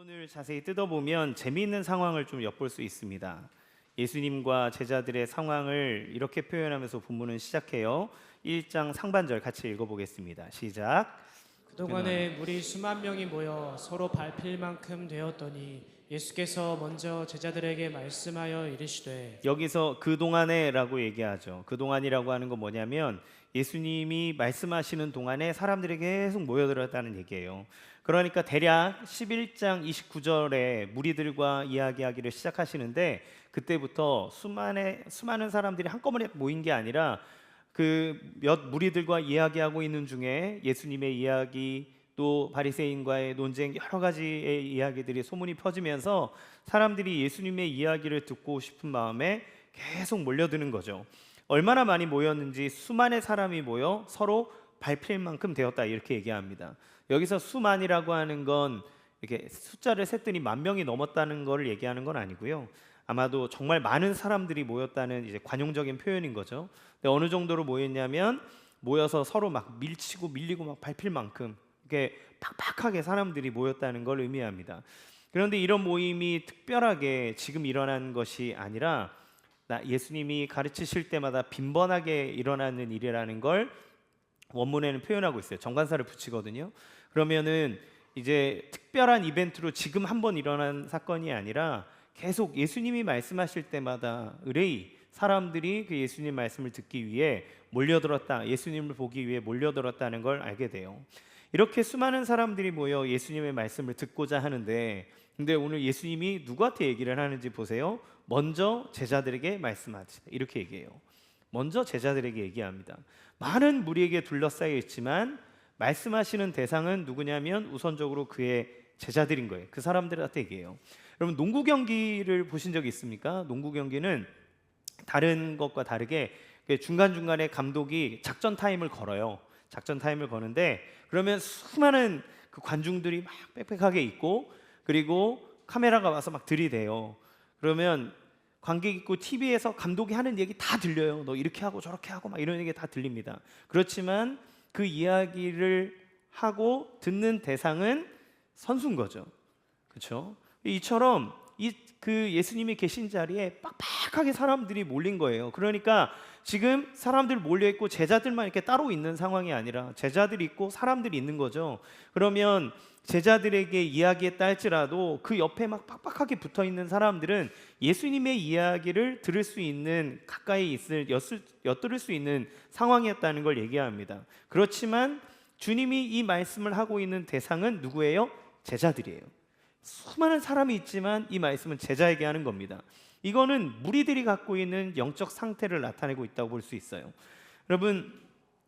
본문을 자세히 뜯어보면 재미있는 상황을 좀 엿볼 수 있습니다. 예수님과 제자들의 상황을 이렇게 표현하면서 본문은 시작해요. 1장 상반절 같이 읽어보겠습니다. 시작. 그동안에 물이 수만 명이 모여 서로 밟힐 만큼 되었더니 예수께서 먼저 제자들에게 말씀하여 이르시되. 여기서 그동안에 라고 얘기하죠. 그동안이라고 하는 건 뭐냐면 예수님이 말씀하시는 동안에 사람들이 계속 모여들었다는 얘기예요. 그러니까 대략 11장 29절에 무리들과 이야기하기를 시작하시는데, 그때부터 수많은 사람들이 한꺼번에 모인 게 아니라 그 몇 무리들과 이야기하고 있는 중에 예수님의 이야기, 또 바리새인과의 논쟁, 여러 가지의 이야기들이 소문이 퍼지면서 사람들이 예수님의 이야기를 듣고 싶은 마음에 계속 몰려드는 거죠. 얼마나 많이 모였는지 수만의 사람이 모여 서로 밟힐 만큼 되었다, 이렇게 얘기합니다. 여기서 수만이라고 하는 건 이렇게 숫자를 셌더니 만 명이 넘었다는 걸 얘기하는 건 아니고요. 아마도 정말 많은 사람들이 모였다는 이제 관용적인 표현인 거죠. 근데 어느 정도로 모였냐면 모여서 서로 막 밀치고 밀리고 막 밟힐 만큼 이렇게 팍팍하게 사람들이 모였다는 걸 의미합니다. 그런데 이런 모임이 특별하게 지금 일어난 것이 아니라 예수님이 가르치실 때마다 빈번하게 일어나는 일이라는 걸 원문에는 표현하고 있어요. 정관사를 붙이거든요. 그러면은 이제 특별한 이벤트로 지금 한번 일어난 사건이 아니라 계속 예수님이 말씀하실 때마다 의뢰이 사람들이 그 예수님 말씀을 듣기 위해 몰려들었다, 예수님을 보기 위해 몰려들었다는 걸 알게 돼요. 이렇게 수많은 사람들이 모여 예수님의 말씀을 듣고자 하는데, 근데 오늘 예수님이 누구한테 얘기를 하는지 보세요. 먼저 제자들에게 말씀하시다, 이렇게 얘기해요. 먼저 제자들에게 얘기합니다. 많은 무리에게 둘러싸여 있지만 말씀하시는 대상은 누구냐면 우선적으로 그의 제자들인 거예요. 그 사람들한테 얘기해요. 여러분, 농구 경기를 보신 적이 있습니까? 농구 경기는 다른 것과 다르게 중간중간에 감독이 작전 타임을 걸어요. 작전 타임을 거는데, 그러면 수많은 그 관중들이 막 빽빽하게 있고, 그리고 카메라가 와서 막 들이대요. 그러면 관객 있고 TV에서 감독이 하는 얘기 다 들려요. 너 이렇게 하고 저렇게 하고 막 이런 얘기 다 들립니다. 그렇지만 그 이야기를 하고 듣는 대상은 선수인 거죠. 그렇죠? 이처럼 그 예수님이 계신 자리에 빡빡하게 사람들이 몰린 거예요. 그러니까 지금 사람들 몰려있고 제자들만 이렇게 따로 있는 상황이 아니라 제자들이 있고 사람들이 있는 거죠. 그러면 제자들에게 이야기했다 할지라도 그 옆에 막 빡빡하게 붙어있는 사람들은 예수님의 이야기를 들을 수 있는, 가까이 엿들을 수 있는 상황이었다는 걸 얘기합니다. 그렇지만 주님이 이 말씀을 하고 있는 대상은 누구예요? 제자들이에요. 수많은 사람이 있지만 이 말씀은 제자에게 하는 겁니다. 이거는 무리들이 갖고 있는 영적 상태를 나타내고 있다고 볼 수 있어요. 여러분,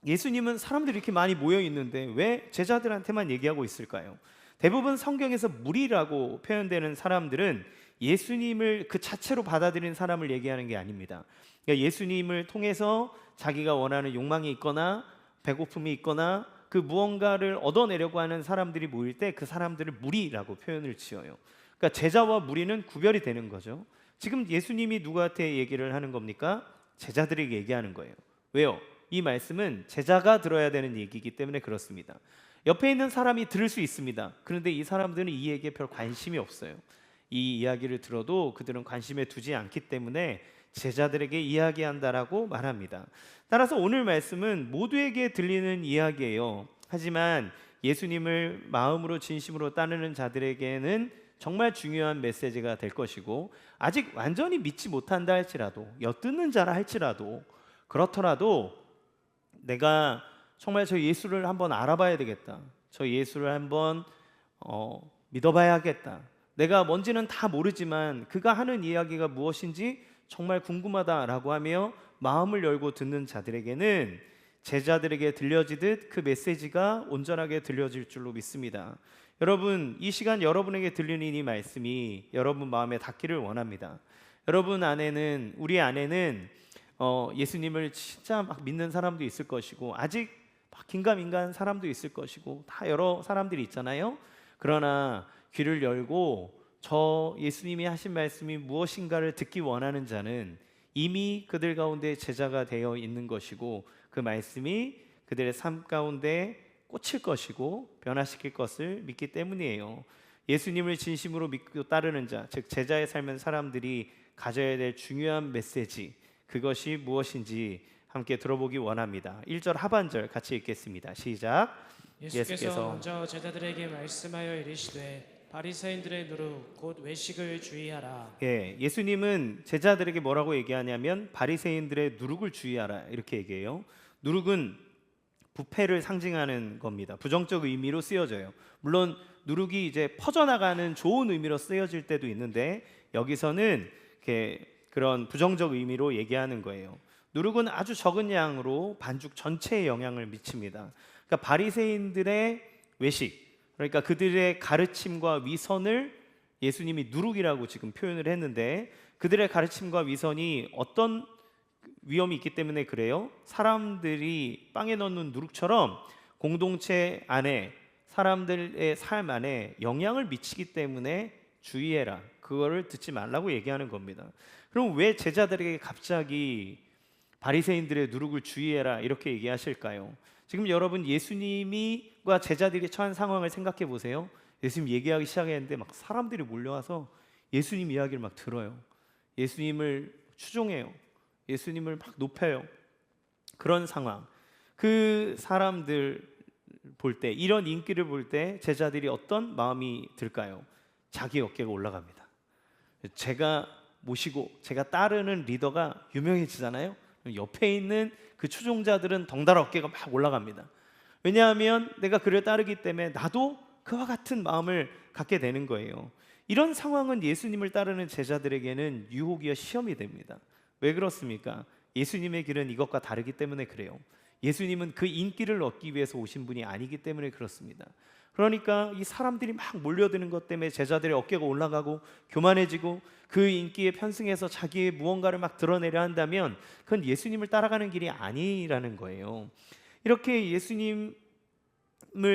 예수님은 사람들이 이렇게 많이 모여 있는데 왜 제자들한테만 얘기하고 있을까요? 대부분 성경에서 무리라고 표현되는 사람들은 예수님을 그 자체로 받아들인 사람을 얘기하는 게 아닙니다. 그러니까 예수님을 통해서 자기가 원하는 욕망이 있거나 배고픔이 있거나 그 무언가를 얻어내려고 하는 사람들이 모일 때 그 사람들을 무리라고 표현을 지어요. 그러니까 제자와 무리는 구별이 되는 거죠. 지금 예수님이 누구한테 얘기를 하는 겁니까? 제자들에게 얘기하는 거예요. 왜요? 이 말씀은 제자가 들어야 되는 얘기이기 때문에 그렇습니다. 옆에 있는 사람이 들을 수 있습니다. 그런데 이 사람들은 이 얘기에 별 관심이 없어요. 이 이야기를 들어도 그들은 관심에 두지 않기 때문에 제자들에게 이야기한다라고 말합니다. 따라서 오늘 말씀은 모두에게 들리는 이야기예요. 하지만 예수님을 마음으로 진심으로 따르는 자들에게는 정말 중요한 메시지가 될 것이고, 아직 완전히 믿지 못한다 할지라도, 엿듣는 자라 할지라도, 그렇더라도 내가 정말 저 예수를 한번 알아봐야 되겠다, 저 예수를 한번 믿어봐야겠다, 내가 뭔지는 다 모르지만 그가 하는 이야기가 무엇인지 정말 궁금하다라고 하며 마음을 열고 듣는 자들에게는 제자들에게 들려지듯 그 메시지가 온전하게 들려질 줄로 믿습니다. 여러분, 이 시간 여러분에게 들리는 이 말씀이 여러분 마음에 닿기를 원합니다. 여러분 안에는, 우리 안에는 예수님을 진짜 막 믿는 사람도 있을 것이고, 아직 막 긴가민가한 사람도 있을 것이고, 다 여러 사람들이 있잖아요. 그러나 귀를 열고 저 예수님이 하신 말씀이 무엇인가를 듣기 원하는 자는 이미 그들 가운데 제자가 되어 있는 것이고, 그 말씀이 그들의 삶 가운데 꽂힐 것이고 변화시킬 것을 믿기 때문이에요. 예수님을 진심으로 믿고 따르는 자, 즉 제자의 삶은 사람들이 가져야 될 중요한 메시지, 그것이 무엇인지 함께 들어보기 원합니다. 1절 하반절 같이 읽겠습니다. 시작. 예수께서 먼저 제자들에게 말씀하여 이르시되 바리새인들의 누룩 곧 외식을 주의하라. 예수님은 제자들에게 뭐라고 얘기하냐면 바리새인들의 누룩을 주의하라 이렇게 얘기해요. 누룩은 부패를 상징하는 겁니다. 부정적 의미로 쓰여져요. 물론 누룩이 이제 퍼져나가는 좋은 의미로 쓰여질 때도 있는데 여기서는 그런 부정적 의미로 얘기하는 거예요. 누룩은 아주 적은 양으로 반죽 전체에 영향을 미칩니다. 그러니까 바리새인들의 외식, 그러니까 그들의 가르침과 위선을 예수님이 누룩이라고 지금 표현을 했는데, 그들의 가르침과 위선이 어떤 위험이 있기 때문에 그래요. 사람들이 빵에 넣는 누룩처럼 공동체 안에, 사람들의 삶 안에 영향을 미치기 때문에 주의해라, 그거를 듣지 말라고 얘기하는 겁니다. 그럼 왜 제자들에게 갑자기 바리새인들의 누룩을 주의해라 이렇게 얘기하실까요? 지금 여러분 예수님과 제자들이 처한 상황을 생각해 보세요. 예수님 얘기하기 시작했는데 막 사람들이 몰려와서 예수님 이야기를 막 들어요. 예수님을 추종해요. 예수님을 막 높여요. 그런 상황, 그 사람들 볼 때, 이런 인기를 볼 때 제자들이 어떤 마음이 들까요? 자기 어깨가 올라갑니다. 제가 모시고 제가 따르는 리더가 유명해지잖아요. 옆에 있는 그 추종자들은 덩달아 어깨가 막 올라갑니다. 왜냐하면 내가 그를 따르기 때문에 나도 그와 같은 마음을 갖게 되는 거예요. 이런 상황은 예수님을 따르는 제자들에게는 유혹이야 시험이 됩니다. 왜 그렇습니까? 예수님의 길은 이것과 다르기 때문에 그래요. 예수님은 그 인기를 얻기 위해서 오신 분이 아니기 때문에 그렇습니다. 그러니까 이 사람들이 막 몰려드는 것 때문에 제자들의 어깨가 올라가고 교만해지고 그 인기에 편승해서 자기의 무언가를 막 드러내려 한다면 그건 예수님을 따라가는 길이 아니라는 거예요. 이렇게 예수님을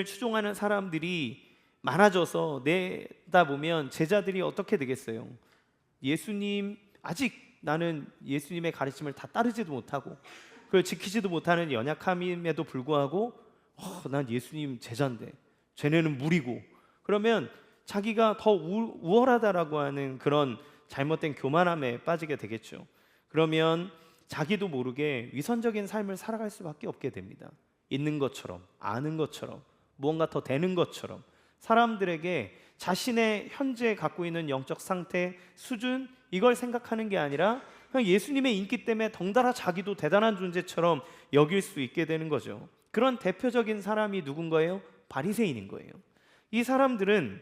추종하는 사람들이 많아져서 내다 보면 제자들이 어떻게 되겠어요? 예수님, 아직 나는 예수님의 가르침을 다 따르지도 못하고 그걸 지키지도 못하는 연약함임에도 불구하고 난 예수님 제자인데 쟤네는 무리고, 그러면 자기가 더 우월하다라고 하는 그런 잘못된 교만함에 빠지게 되겠죠. 그러면 자기도 모르게 위선적인 삶을 살아갈 수밖에 없게 됩니다. 있는 것처럼, 아는 것처럼, 무언가 더 되는 것처럼 사람들에게 자신의 현재 갖고 있는 영적 상태, 수준, 이걸 생각하는 게 아니라 그냥 예수님의 인기 때문에 덩달아 자기도 대단한 존재처럼 여길 수 있게 되는 거죠. 그런 대표적인 사람이 누군가예요? 바리새인인 거예요. 이 사람들은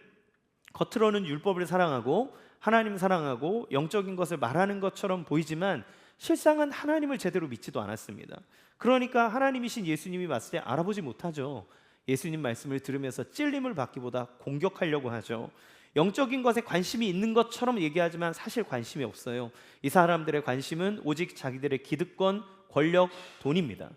겉으로는 율법을 사랑하고 하나님 사랑하고 영적인 것을 말하는 것처럼 보이지만 실상은 하나님을 제대로 믿지도 않았습니다. 그러니까 하나님이신 예수님이 봤을 때 알아보지 못하죠. 예수님 말씀을 들으면서 찔림을 받기보다 공격하려고 하죠. 영적인 것에 관심이 있는 것처럼 얘기하지만 사실 관심이 없어요. 이 사람들의 관심은 오직 자기들의 기득권, 권력, 돈입니다.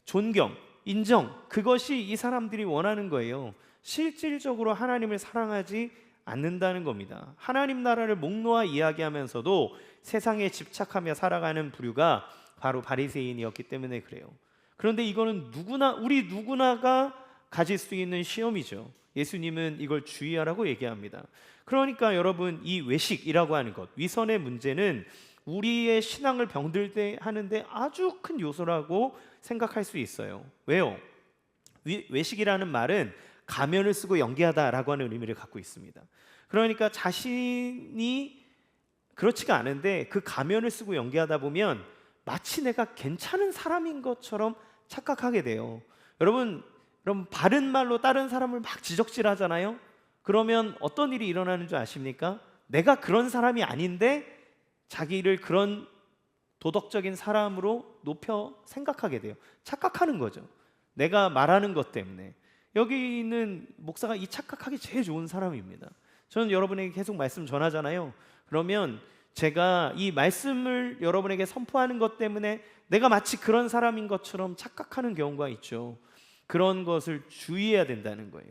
존경, 인정, 그것이 이 사람들이 원하는 거예요. 실질적으로 하나님을 사랑하지 않는다는 겁니다. 하나님 나라를 목 놓아 이야기하면서도 세상에 집착하며 살아가는 부류가 바로 바리새인이었기 때문에 그래요. 그런데 이거는 우리 누구나가 가질 수 있는 시험이죠. 예수님은 이걸 주의하라고 얘기합니다. 그러니까 여러분, 이 외식이라고 하는 것, 위선의 문제는 우리의 신앙을 병들게 하는데 아주 큰 요소라고 생각할 수 있어요. 왜요? 외식이라는 말은 가면을 쓰고 연기하다라고 하는 의미를 갖고 있습니다. 그러니까 자신이 그렇지가 않은데 그 가면을 쓰고 연기하다 보면 마치 내가 괜찮은 사람인 것처럼 착각하게 돼요. 여러분 바른 말로 다른 사람을 막 지적질하잖아요. 그러면 어떤 일이 일어나는 줄 아십니까? 내가 그런 사람이 아닌데 자기를 그런 도덕적인 사람으로 높여 생각하게 돼요. 착각하는 거죠. 내가 말하는 것 때문에. 여기 있는 목사가 이 착각하기 제일 좋은 사람입니다. 저는 여러분에게 계속 말씀 전하잖아요. 그러면 제가 이 말씀을 여러분에게 선포하는 것 때문에 내가 마치 그런 사람인 것처럼 착각하는 경우가 있죠. 그런 것을 주의해야 된다는 거예요.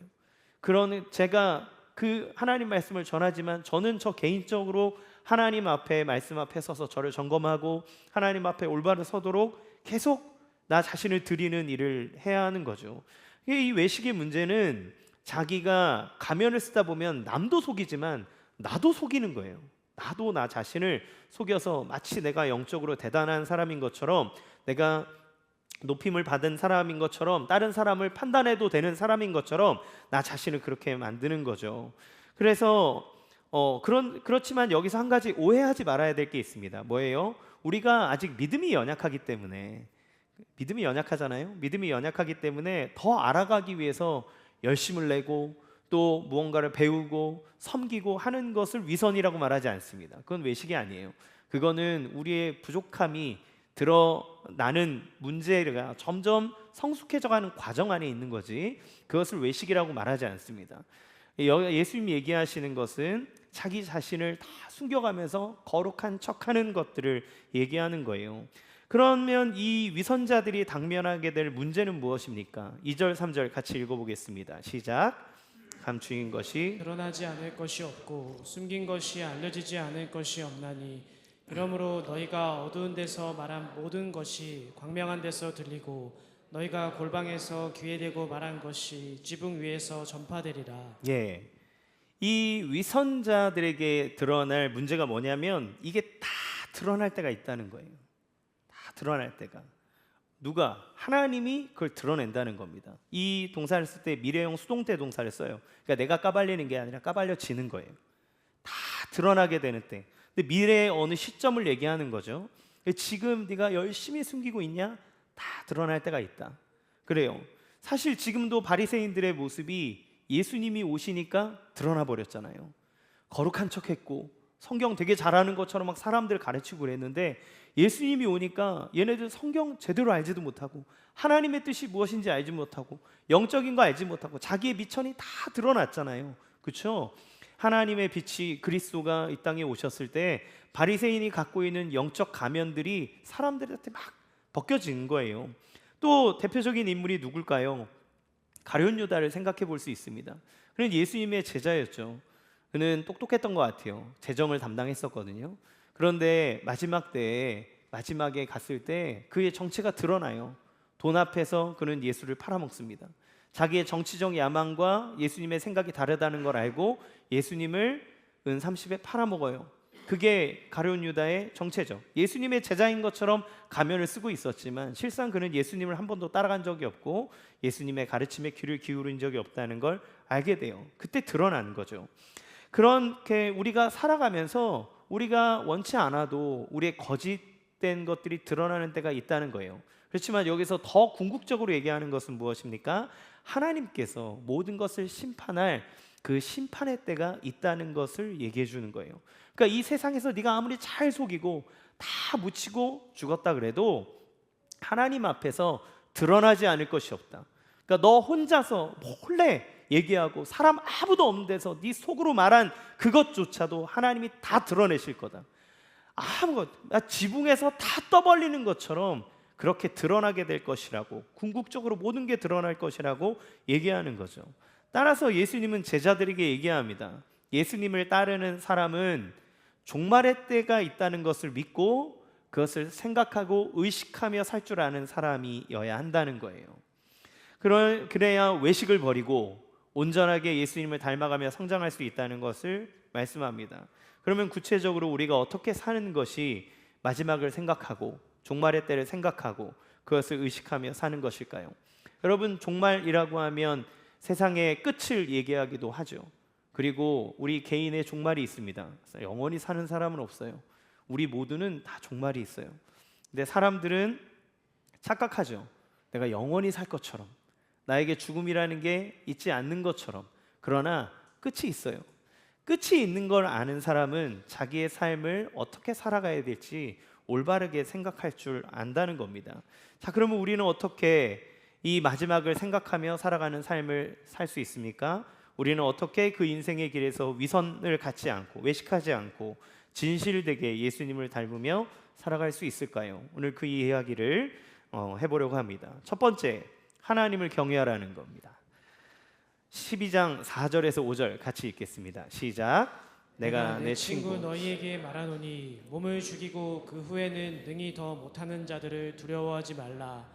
제가 그 하나님 말씀을 전하지만 저는 저 개인적으로 하나님 앞에, 말씀 앞에 서서 저를 점검하고 하나님 앞에 올바로 서도록 계속 나 자신을 드리는 일을 해야 하는 거죠. 이 외식의 문제는 자기가 가면을 쓰다 보면 남도 속이지만 나도 속이는 거예요. 나도 나 자신을 속여서 마치 내가 영적으로 대단한 사람인 것처럼, 내가 높임을 받은 사람인 것처럼, 다른 사람을 판단해도 되는 사람인 것처럼 나 자신을 그렇게 만드는 거죠. 그래서 그렇지만 여기서 한 가지 오해하지 말아야 될 게 있습니다. 뭐예요? 우리가 아직 믿음이 연약하기 때문에, 믿음이 연약하잖아요. 믿음이 연약하기 때문에 더 알아가기 위해서 열심을 내고 또 무언가를 배우고 섬기고 하는 것을 위선이라고 말하지 않습니다. 그건 외식이 아니에요. 그거는 우리의 부족함이 드러나는 문제가 점점 성숙해져가는 과정 안에 있는 거지, 그것을 외식이라고 말하지 않습니다. 예수님이 얘기하시는 것은 자기 자신을 다 숨겨가면서 거룩한 척하는 것들을 얘기하는 거예요. 그러면 이 위선자들이 당면하게 될 문제는 무엇입니까? 2절 3절 같이 읽어보겠습니다. 시작. 감추인 것이 드러나지 않을 것이 없고 숨긴 것이 알려지지 않을 것이 없나니 이러므로 너희가 어두운 데서 말한 모든 것이 광명한 데서 들리고 너희가 골방에서 귀에 대고 말한 것이 지붕 위에서 전파되리라. 예, 이 위선자들에게 드러날 문제가 뭐냐면 이게 다 드러날 때가 있다는 거예요. 다 드러날 때가. 누가? 하나님이 그걸 드러낸다는 겁니다. 이 동사를 쓸 때 미래형 수동태 동사를 써요. 그러니까 내가 까발리는 게 아니라 까발려지는 거예요. 다 드러나게 되는 때. 근데 미래의 어느 시점을 얘기하는 거죠. 지금 네가 열심히 숨기고 있냐? 다 드러날 때가 있다. 그래요. 사실 지금도 바리새인들의 모습이 예수님이 오시니까 드러나 버렸잖아요. 거룩한 척했고 성경 되게 잘하는 것처럼 막 사람들 가르치고 그랬는데, 예수님이 오니까 얘네들 성경 제대로 알지도 못하고 하나님의 뜻이 무엇인지 알지 못하고 영적인 거 알지 못하고 자기의 미천이 다 드러났잖아요. 그렇죠? 하나님의 빛이 그리스도가 이 땅에 오셨을 때 바리새인이 갖고 있는 영적 가면들이 사람들한테 막 벗겨진 거예요. 또 대표적인 인물이 누굴까요? 가룟 유다를 생각해 볼 수 있습니다. 그는 예수님의 제자였죠. 그는 똑똑했던 것 같아요. 재정을 담당했었거든요. 그런데 마지막 때에, 마지막에 갔을 때 그의 정체가 드러나요. 돈 앞에서 그는 예수를 팔아먹습니다. 자기의 정치적 야망과 예수님의 생각이 다르다는 걸 알고 예수님을 은 30에 팔아먹어요. 그게 가룟 유다의 정체죠. 예수님의 제자인 것처럼 가면을 쓰고 있었지만 실상 그는 예수님을 한 번도 따라간 적이 없고 예수님의 가르침에 귀를 기울인 적이 없다는 걸 알게 돼요. 그때 드러나는 거죠. 그렇게 우리가 살아가면서 우리가 원치 않아도 우리의 거짓된 것들이 드러나는 때가 있다는 거예요. 그렇지만 여기서 더 궁극적으로 얘기하는 것은 무엇입니까? 하나님께서 모든 것을 심판할 그 심판의 때가 있다는 것을 얘기해 주는 거예요. 그러니까 이 세상에서 네가 아무리 잘 속이고 다 묻히고 죽었다 그래도 하나님 앞에서 드러나지 않을 것이 없다. 그러니까 너 혼자서 몰래 얘기하고 사람 아무도 없는 데서 네 속으로 말한 그것조차도 하나님이 다 드러내실 거다. 아무것, 지붕에서 다 떠벌리는 것처럼 그렇게 드러나게 될 것이라고, 궁극적으로 모든 게 드러날 것이라고 얘기하는 거죠. 따라서 예수님은 제자들에게 얘기합니다. 예수님을 따르는 사람은 종말의 때가 있다는 것을 믿고 그것을 생각하고 의식하며 살 줄 아는 사람이어야 한다는 거예요. 그래야 외식을 버리고 온전하게 예수님을 닮아가며 성장할 수 있다는 것을 말씀합니다. 그러면 구체적으로 우리가 어떻게 사는 것이 마지막을 생각하고 종말의 때를 생각하고 그것을 의식하며 사는 것일까요? 여러분, 종말이라고 하면 세상의 끝을 얘기하기도 하죠. 그리고 우리 개인의 종말이 있습니다. 영원히 사는 사람은 없어요. 우리 모두는 다 종말이 있어요. 근데 사람들은 착각하죠. 내가 영원히 살 것처럼, 나에게 죽음이라는 게 있지 않는 것처럼. 그러나 끝이 있어요. 끝이 있는 걸 아는 사람은 자기의 삶을 어떻게 살아가야 될지 올바르게 생각할 줄 안다는 겁니다. 자, 그러면 우리는 어떻게 이 마지막을 생각하며 살아가는 삶을 살 수 있습니까? 우리는 어떻게 그 인생의 길에서 위선을 갖지 않고 외식하지 않고 진실되게 예수님을 닮으며 살아갈 수 있을까요? 오늘 그 이야기를 해보려고 합니다. 첫 번째, 하나님을 경외하라는 겁니다. 12장 4절에서 5절 같이 읽겠습니다. 시작. 내가 내 친구 너희에게 말하노니 몸을 죽이고 그 후에는 능히 더 못하는 자들을 두려워하지 말라.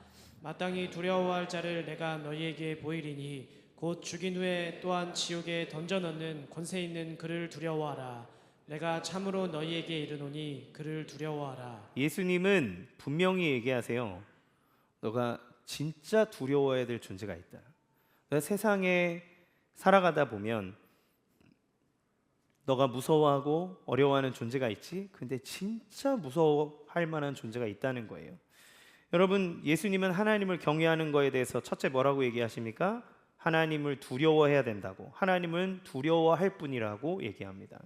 마땅히 두려워할 자를 내가 너희에게 보이리니 곧 죽인 후에 또한 지옥에 던져 넣는 권세 있는 그를 두려워하라. 내가 참으로 너희에게 이르노니 그를 두려워하라. 예수님은 분명히 얘기하세요. 너가 진짜 두려워해야 될 존재가 있다. 너가 세상에 살아가다 보면 너가 무서워하고 어려워하는 존재가 있지. 근데 진짜 무서워할 만한 존재가 있다는 거예요. 여러분, 예수님은 하나님을 경외하는 거에 대해서 첫째 뭐라고 얘기하십니까? 하나님을 두려워해야 된다고. 하나님은 두려워할 뿐이라고 얘기합니다.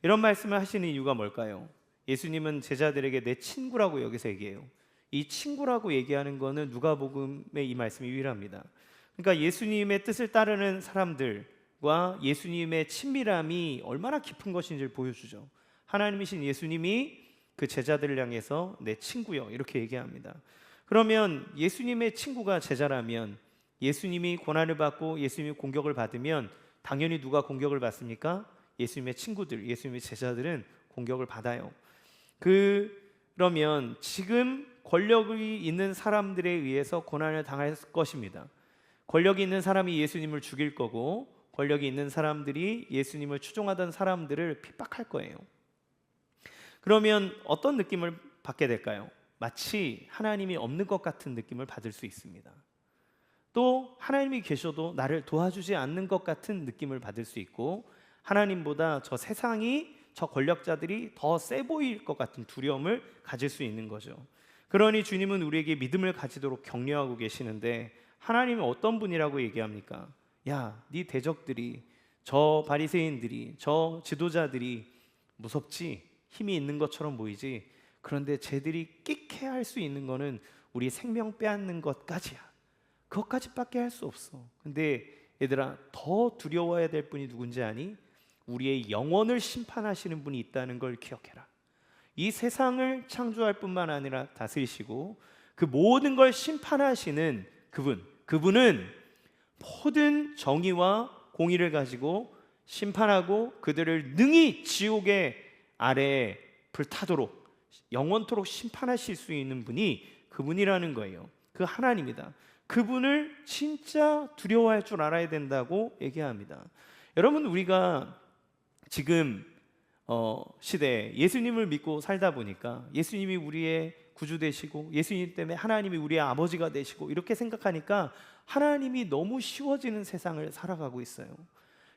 이런 말씀을 하시는 이유가 뭘까요? 예수님은 제자들에게 내 친구라고 여기서 얘기해요. 이 친구라고 얘기하는 거는 누가복음의 이 말씀이 유일합니다. 그러니까 예수님의 뜻을 따르는 사람들과 예수님의 친밀함이 얼마나 깊은 것인지를 보여주죠. 하나님이신 예수님이 그 제자들을 향해서 내 친구요 이렇게 얘기합니다. 그러면 예수님의 친구가 제자라면 예수님이 고난을 받고 예수님이 공격을 받으면 당연히 누가 공격을 받습니까? 예수님의 친구들, 예수님의 제자들은 공격을 받아요. 그러면 지금 권력이 있는 사람들에 의해서 고난을 당할 것입니다. 권력이 있는 사람이 예수님을 죽일 거고 권력이 있는 사람들이 예수님을 추종하던 사람들을 핍박할 거예요. 그러면 어떤 느낌을 받게 될까요? 마치 하나님이 없는 것 같은 느낌을 받을 수 있습니다. 또 하나님이 계셔도 나를 도와주지 않는 것 같은 느낌을 받을 수 있고 하나님보다 저 세상이 저 권력자들이 더 세 보일 것 같은 두려움을 가질 수 있는 거죠. 그러니 주님은 우리에게 믿음을 가지도록 격려하고 계시는데 하나님은 어떤 분이라고 얘기합니까? 야, 네 대적들이 저 바리새인들이 저 지도자들이 무섭지? 힘이 있는 것처럼 보이지? 그런데 쟤들이 끽해 할 수 있는 거는 우리 생명 빼앗는 것까지야. 그것까지밖에 할 수 없어. 근데 얘들아 더 두려워해야 될 분이 누군지 아니? 우리의 영혼을 심판하시는 분이 있다는 걸 기억해라. 이 세상을 창조할 뿐만 아니라 다스리시고 그 모든 걸 심판하시는 그분은 모든 정의와 공의를 가지고 심판하고 그들을 능히 지옥의 아래에 불타도록 영원토록 심판하실 수 있는 분이 그분이라는 거예요. 그 하나님이다. 그분을 진짜 두려워할 줄 알아야 된다고 얘기합니다. 여러분, 우리가 지금 시대에 예수님을 믿고 살다 보니까 예수님이 우리의 구주 되시고 예수님 때문에 하나님이 우리의 아버지가 되시고 이렇게 생각하니까 하나님이 너무 쉬워지는 세상을 살아가고 있어요.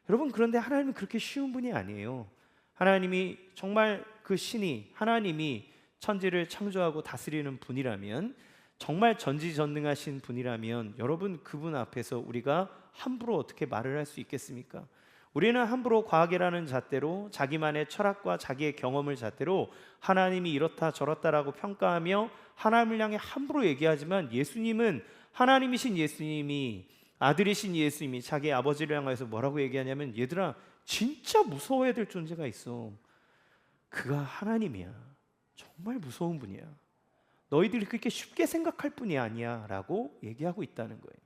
여러분, 그런데 하나님은 그렇게 쉬운 분이 아니에요. 하나님이 정말 그 신이 하나님이 천지를 창조하고 다스리는 분이라면 정말 전지전능하신 분이라면 여러분 그분 앞에서 우리가 함부로 어떻게 말을 할 수 있겠습니까? 우리는 함부로 과학이라는 잣대로 자기만의 철학과 자기의 경험을 잣대로 하나님이 이렇다 저렇다라고 평가하며 하나님을 향해 함부로 얘기하지만 예수님은 하나님이신 예수님이 아들이신 예수님이 자기 아버지를 향해서 뭐라고 얘기하냐면 얘들아 진짜 무서워해야 될 존재가 있어. 그가 하나님이야. 정말 무서운 분이야. 너희들이 그렇게 쉽게 생각할 뿐이 아니야 라고 얘기하고 있다는 거예요.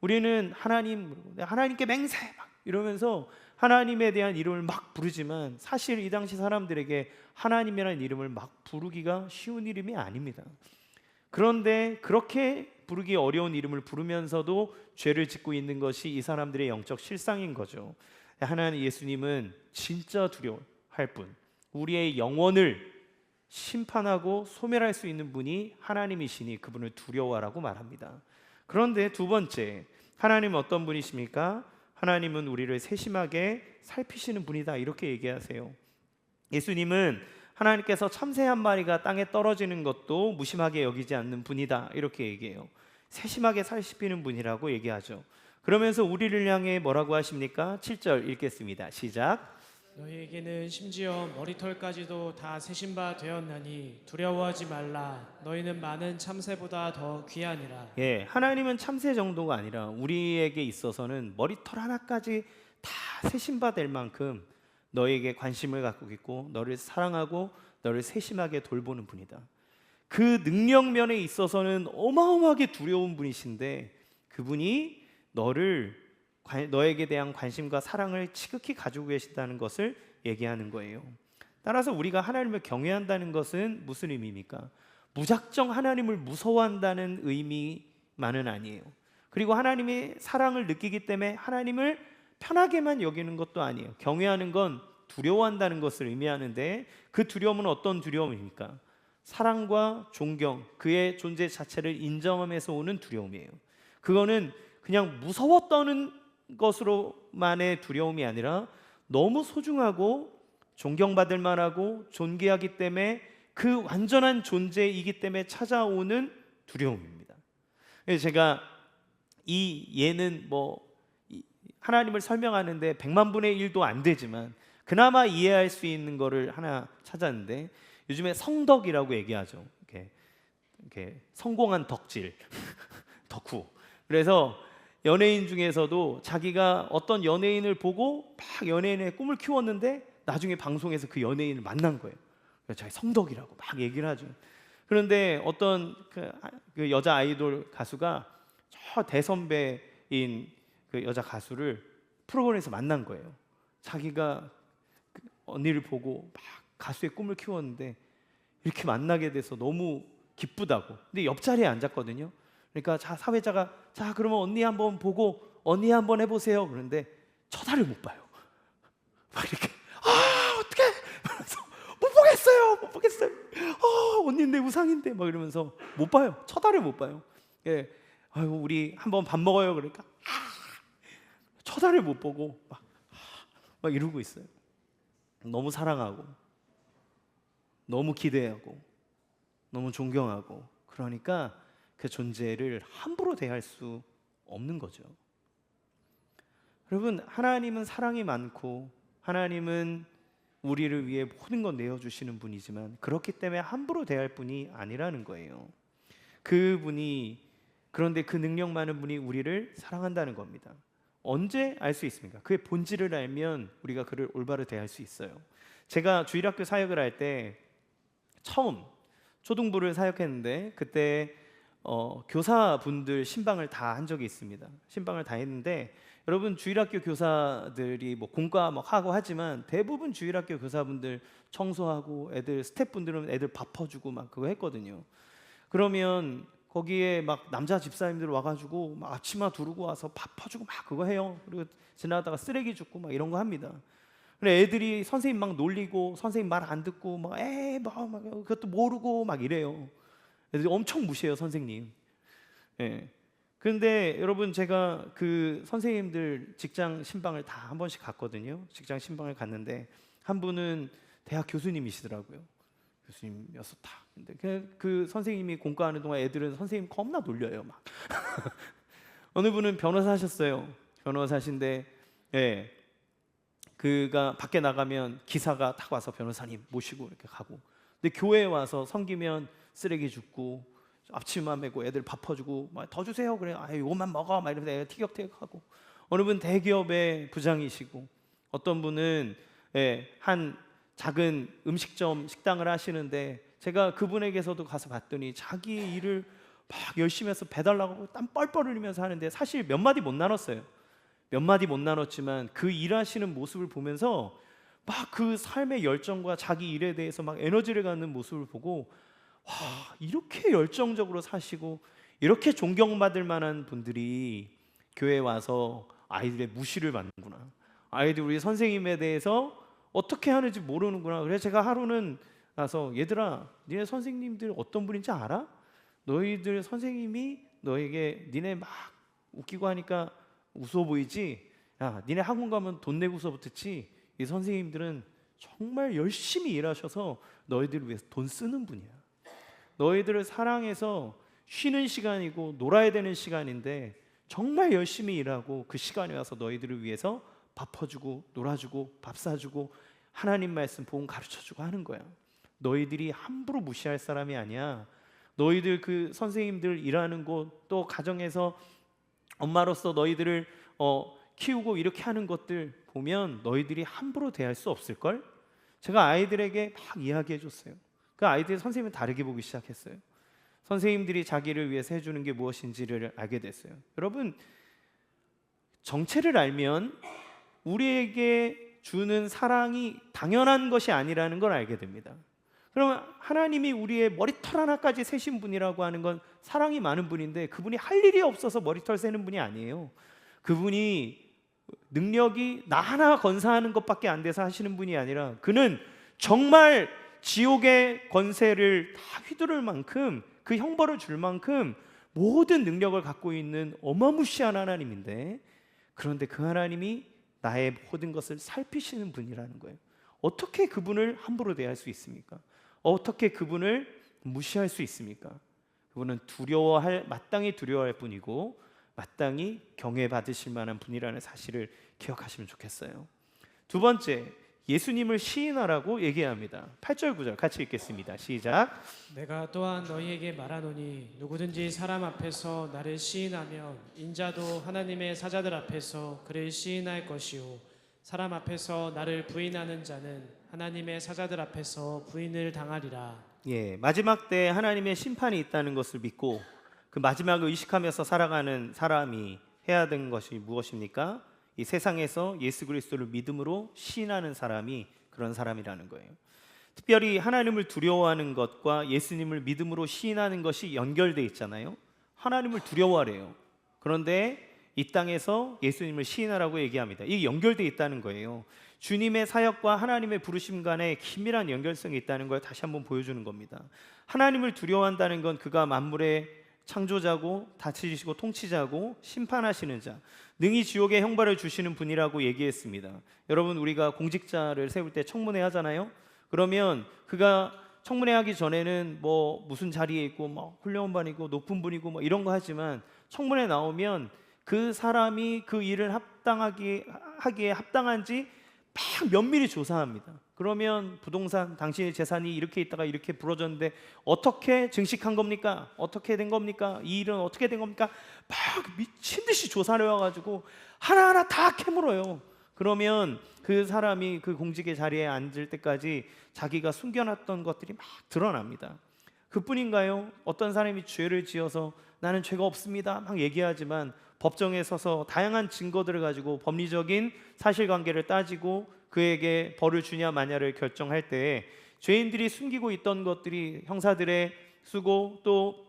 우리는 하나님께 맹세 막 이러면서 하나님에 대한 이름을 막 부르지만 사실 이 당시 사람들에게 하나님이라는 이름을 막 부르기가 쉬운 이름이 아닙니다. 그런데 그렇게 부르기 어려운 이름을 부르면서도 죄를 짓고 있는 것이 이 사람들의 영적 실상인 거죠. 하나님 예수님은 진짜 두려워할 분, 우리의 영혼을 심판하고 소멸할 수 있는 분이 하나님이시니 그분을 두려워하라고 말합니다. 그런데 두 번째, 하나님은 어떤 분이십니까? 하나님은 우리를 세심하게 살피시는 분이다 이렇게 얘기하세요. 예수님은 하나님께서 참새 한 마리가 땅에 떨어지는 것도 무심하게 여기지 않는 분이다 이렇게 얘기해요. 세심하게 살피는 분이라고 얘기하죠. 그러면서 우리를 향해 뭐라고 하십니까? 7절 읽겠습니다. 시작. 너희에게는 심지어 머리털까지도 다 세신 바 되었나니 두려워하지 말라. 너희는 많은 참새보다 더 귀하니라. 예, 하나님은 참새 정도가 아니라 우리에게 있어서는 머리털 하나까지 다 세신 바 될 만큼 너에게 관심을 갖고 있고 너를 사랑하고 너를 세심하게 돌보는 분이다. 그 능력면에 있어서는 어마어마하게 두려운 분이신데 그분이 너에게 대한 관심과 사랑을 지극히 가지고 계신다는 것을 얘기하는 거예요. 따라서 우리가 하나님을 경외한다는 것은 무슨 의미입니까? 무작정 하나님을 무서워한다는 의미만은 아니에요. 그리고 하나님의 사랑을 느끼기 때문에 하나님을 편하게만 여기는 것도 아니에요. 경외하는 건 두려워한다는 것을 의미하는데, 그 두려움은 어떤 두려움입니까? 사랑과 존경, 그의 존재 자체를 인정함에서 오는 두려움이에요. 그거는 그냥 무서워 떠는 것으로만의 두려움이 아니라 너무 소중하고 존경받을 만하고 존귀하기 때문에 그 완전한 존재이기 때문에 찾아오는 두려움입니다. 그래서 제가 이 예는 하나님을 설명하는데 100만 분의 1도 안 되지만 그나마 이해할 수 있는 거를 하나 찾았는데, 요즘에 성덕이라고 얘기하죠. 이렇게 성공한 덕질, 덕후. 그래서 연예인 중에서도 자기가 어떤 연예인을 보고 막 연예인의 꿈을 키웠는데 나중에 방송에서 그 연예인을 만난 거예요. 그래서 자기 성덕이라고 막 얘기를 하죠. 그런데 어떤 그 여자 아이돌 가수가 저 대선배인 그 여자 가수를 프로그램에서 만난 거예요. 자기가 그 언니를 보고 막 가수의 꿈을 키웠는데 이렇게 만나게 돼서 너무 기쁘다고. 근데 옆자리에 앉았거든요. 그러니까 사회자가 자 그러면 언니 한번 보고 언니 한번 해보세요. 그런데 쳐다를 못 봐요. 막 이렇게 어떻게 못 보겠어요. 언니 내 우상인데 막 이러면서 못 봐요. 쳐다를 못 봐요. 예, 아유 우리 한번 밥 먹어요. 그러니까 쳐다를 못 보고 막 이러고 있어요. 너무 사랑하고 너무 기대하고 너무 존경하고, 그러니까 그 존재를 함부로 대할 수 없는 거죠. 여러분, 하나님은 사랑이 많고 하나님은 우리를 위해 모든 것 내어주시는 분이지만 그렇기 때문에 함부로 대할 분이 아니라는 거예요. 그런데 그 능력 많은 분이 우리를 사랑한다는 겁니다. 언제 알 수 있습니까? 그의 본질을 알면 우리가 그를 올바로 대할 수 있어요. 제가 주일학교 사역을 할 때 처음 초등부를 사역했는데, 그때 교사분들 신방을 다 한 적이 있습니다. 신방을 다 했는데, 여러분 주일학교 교사들이 공과 하고 하지만 대부분 주일학교 교사분들 청소하고 애들 스태프분들은 애들 밥 퍼주고 막 그거 했거든요. 그러면 거기에 막 남자 집사님들 와가지고 막 앞치마 두르고 와서 밥 퍼주고 막 그거 해요. 그리고 지나가다가 쓰레기 줍고 막 이런 거 합니다. 근데 애들이 선생님 막 놀리고 선생님 말 안 듣고 막 그것도 모르고 막 이래요. 애들이 엄청 무시해요 선생님. 예. 그런데 여러분, 제가 그 선생님들 직장 신방을 다 한 번씩 갔거든요. 직장 신방을 갔는데 한 분은 대학 교수님이시더라고요. 교수님이어서 다. 근데 그 선생님이 공과하는 동안 애들은 선생님 겁나 놀려요 막. 어느 분은 변호사셨어요. 변호사신데, 예, 그가 밖에 나가면 기사가 딱 와서 변호사님 모시고 이렇게 가고, 근데 교회에 와서 섬기면 쓰레기 줍고 앞치마 메고 애들 밥 퍼주고 막 더 주세요 그래. 이것만 먹어 막 이러면서 애가 티격태격하고. 어느 분 대기업의 부장이시고, 어떤 분은 한 작은 음식점 식당을 하시는데, 제가 그분에게서도 가서 봤더니 자기 일을 막 열심히 해서 배달 나가고 땀 뻘뻘 흘리면서 하는데 사실 몇 마디 못 나눴어요. 몇 마디 못 나눴지만 그 일하시는 모습을 보면서 막 그 삶의 열정과 자기 일에 대해서 막 에너지를 갖는 모습을 보고, 와, 이렇게 열정적으로 사시고 이렇게 존경받을 만한 분들이 교회에 와서 아이들의 무시를 받는구나. 아이들 우리 선생님에 대해서 어떻게 하는지 모르는구나. 그래서 제가 하루는 나서, 얘들아, 니네 선생님들 어떤 분인지 알아? 너희들 선생님이 너에게 니네 막 웃기고 하니까 웃어 보이지? 야, 니네 학원 가면 돈 내고 수업 듣지? 이 선생님들은 정말 열심히 일하셔서 너희들을 위해서 돈 쓰는 분이야. 너희들을 사랑해서 쉬는 시간이고 놀아야 되는 시간인데 정말 열심히 일하고 그 시간에 와서 너희들을 위해서 밥 퍼주고 놀아주고 밥 사주고 하나님 말씀 복음 가르쳐주고 하는 거야. 너희들이 함부로 무시할 사람이 아니야. 너희들 그 선생님들 일하는 곳, 또 가정에서 엄마로서 너희들을 키우고 이렇게 하는 것들 보면 너희들이 함부로 대할 수 없을걸? 제가 아이들에게 막 이야기해 줬어요. 그 아이들이 선생님을 다르게 보기 시작했어요. 선생님들이 자기를 위해서 해주는 게 무엇인지를 알게 됐어요. 여러분, 정체를 알면 우리에게 주는 사랑이 당연한 것이 아니라는 걸 알게 됩니다. 그러면 하나님이 우리의 머리털 하나까지 세신 분이라고 하는 건 사랑이 많은 분인데, 그분이 할 일이 없어서 머리털 세는 분이 아니에요. 그분이 능력이 나 하나 건사하는 것밖에 안 돼서 하시는 분이 아니라, 그는 정말 지옥의 권세를 다 휘두를 만큼, 그 형벌을 줄 만큼 모든 능력을 갖고 있는 어마무시한 하나님인데, 그런데 그 하나님이 나의 모든 것을 살피시는 분이라는 거예요. 어떻게 그분을 함부로 대할 수 있습니까? 어떻게 그분을 무시할 수 있습니까? 그분은 마땅히 두려워할 분이고 마땅히 경외받으실 만한 분이라는 사실을 기억하시면 좋겠어요. 두 번째, 예수님을 시인하라고 얘기합니다. 8절 9절 같이 읽겠습니다. 시작. 내가 또한 너희에게 말하노니 누구든지 사람 앞에서 나를 시인하면 인자도 하나님의 사자들 앞에서 그를 시인할 것이요 사람 앞에서 나를 부인하는 자는 하나님의 사자들 앞에서 부인을 당하리라. 예, 마지막 때 하나님의 심판이 있다는 것을 믿고 그 마지막을 의식하면서 살아가는 사람이 해야 되는 것이 무엇입니까? 이 세상에서 예수 그리스도를 믿음으로 시인하는 사람이 그런 사람이라는 거예요. 특별히 하나님을 두려워하는 것과 예수님을 믿음으로 시인하는 것이 연결돼 있잖아요. 하나님을 두려워하래요. 그런데 이 땅에서 예수님을 시인하라고 얘기합니다. 이게 연결돼 있다는 거예요. 주님의 사역과 하나님의 부르심 간에 긴밀한 연결성이 있다는 걸 다시 한번 보여주는 겁니다. 하나님을 두려워한다는 건 그가 만물의 창조자고 다스리시고 통치자고 심판하시는 자, 능히 지옥의 형벌을 주시는 분이라고 얘기했습니다. 여러분, 우리가 공직자를 세울 때 청문회 하잖아요. 그러면 그가 청문회 하기 전에는 뭐 무슨 자리에 있고 뭐 훌륭한분이고 높은 분이고 뭐 이런 거 하지만, 청문회 나오면 그 사람이 그 일을 하기에 합당한지 막 면밀히 조사합니다. 그러면 부동산, 당신의 재산이 이렇게 있다가 이렇게 부러졌는데 어떻게 증식한 겁니까? 어떻게 된 겁니까? 이 일은 어떻게 된 겁니까? 막 미친 듯이 조사를 해가지고 하나하나 다 캐물어요. 그러면 그 사람이 그 공직의 자리에 앉을 때까지 자기가 숨겨놨던 것들이 막 드러납니다. 그뿐인가요? 어떤 사람이 죄를 지어서 나는 죄가 없습니다 막 얘기하지만, 법정에 서서 다양한 증거들을 가지고 법리적인 사실관계를 따지고 그에게 벌을 주냐 마냐를 결정할 때, 죄인들이 숨기고 있던 것들이 형사들의 수고, 또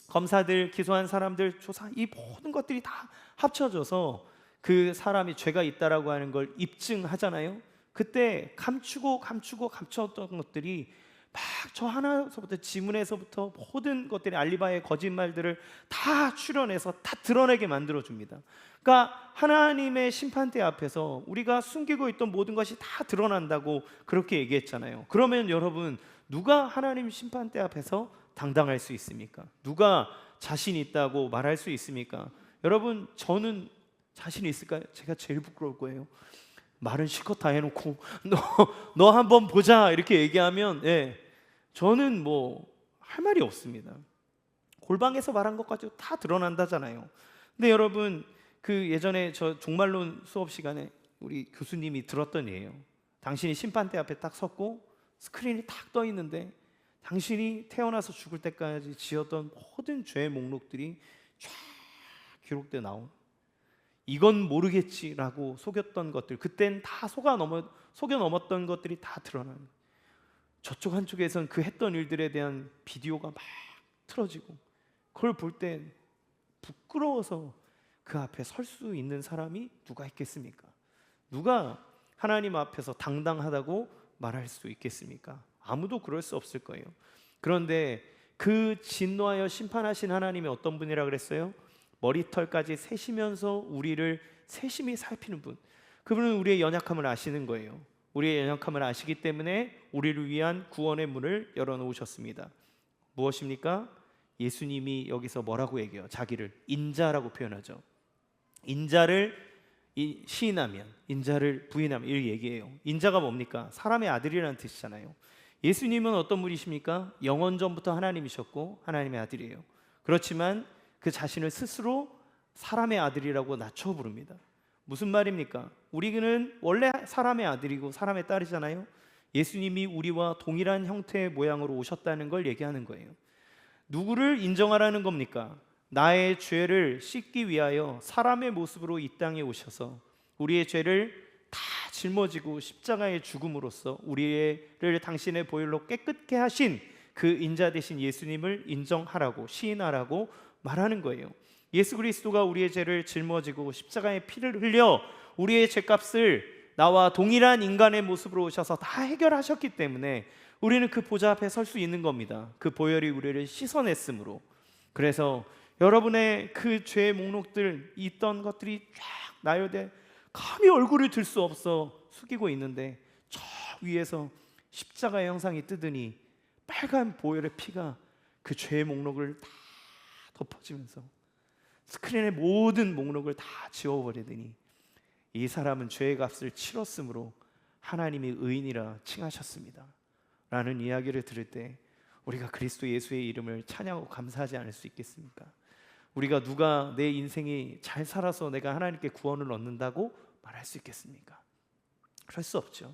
검사들, 기소한 사람들 조사, 이 모든 것들이 다 합쳐져서 그 사람이 죄가 있다라고 하는 걸 입증하잖아요. 그때 감추었던 것들이 막 저 하나서부터 지문에서부터 모든 것들이 알리바의 거짓말들을 다 추려내서 다 드러내게 만들어줍니다. 그러니까 하나님의 심판대 앞에서 우리가 숨기고 있던 모든 것이 다 드러난다고 그렇게 얘기했잖아요. 그러면 여러분, 누가 하나님 심판대 앞에서 당당할 수 있습니까? 누가 자신 있다고 말할 수 있습니까? 여러분, 저는 자신 있을까요? 제가 제일 부끄러울 거예요. 말은 실컷 다 해놓고 너 한번 보자 이렇게 얘기하면, 저는 뭐 할 말이 없습니다. 골방에서 말한 것까지 다 드러난다잖아요. 근데 여러분, 그 예전에 저 종말론 수업 시간에 우리 교수님이 들었던 예예요. 당신이 심판대 앞에 딱 섰고 스크린이 탁 떠 있는데 당신이 태어나서 죽을 때까지 지었던 모든 죄의 목록들이 쫙 기록돼 나온, 이건 모르겠지라고 속였던 것들, 그땐 다 속여 넘었던 것들이 다 드러나는 거예요. 저쪽 한쪽에선 그 했던 일들에 대한 비디오가 막 틀어지고, 그걸 볼 때 부끄러워서 그 앞에 설 수 있는 사람이 누가 있겠습니까? 누가 하나님 앞에서 당당하다고 말할 수 있겠습니까? 아무도 그럴 수 없을 거예요. 그런데 그 진노하여 심판하신 하나님이 어떤 분이라 그랬어요? 머리털까지 세시면서 우리를 세심히 살피는 분. 그분은 우리의 연약함을 아시는 거예요. 우리의 연약함을 아시기 때문에 우리를 위한 구원의 문을 열어놓으셨습니다. 무엇입니까? 예수님이 여기서 뭐라고 얘기해요? 자기를 인자라고 표현하죠. 인자를 시인하면, 인자를 부인하면, 이렇게 얘기해요. 인자가 뭡니까? 사람의 아들이라는 뜻이잖아요. 예수님은 어떤 분이십니까? 영원 전부터 하나님이셨고 하나님의 아들이에요. 그렇지만 그 자신을 스스로 사람의 아들이라고 낮춰 부릅니다. 무슨 말입니까? 우리는 원래 사람의 아들이고 사람의 딸이잖아요. 예수님이 우리와 동일한 형태의 모양으로 오셨다는 걸 얘기하는 거예요. 누구를 인정하라는 겁니까? 나의 죄를 씻기 위하여 사람의 모습으로 이 땅에 오셔서 우리의 죄를 다 짊어지고 십자가의 죽음으로써 우리를 당신의 보혈로 깨끗게 하신 그 인자 되신 예수님을 인정하라고, 시인하라고 말하는 거예요. 예수 그리스도가 우리의 죄를 짊어지고 십자가의 피를 흘려 우리의 죄값을 나와 동일한 인간의 모습으로 오셔서 다 해결하셨기 때문에 우리는 그 보좌 앞에 설 수 있는 겁니다. 그 보혈이 우리를 씻어냈으므로. 그래서 여러분의 그 죄의 목록들 있던 것들이 쫙 나열돼 감히 얼굴을 들 수 없어 숙이고 있는데 저 위에서 십자가의 형상이 뜨더니 빨간 보혈의 피가 그 죄의 목록을 다 덮어지면서 스크린의 모든 목록을 다 지워버리더니 이 사람은 죄의 값을 치렀으므로 하나님이 의인이라 칭하셨습니다 라는 이야기를 들을 때 우리가 그리스도 예수의 이름을 찬양하고 감사하지 않을 수 있겠습니까? 우리가 누가 내 인생이 잘 살아서 내가 하나님께 구원을 얻는다고 말할 수 있겠습니까? 그럴 수 없죠.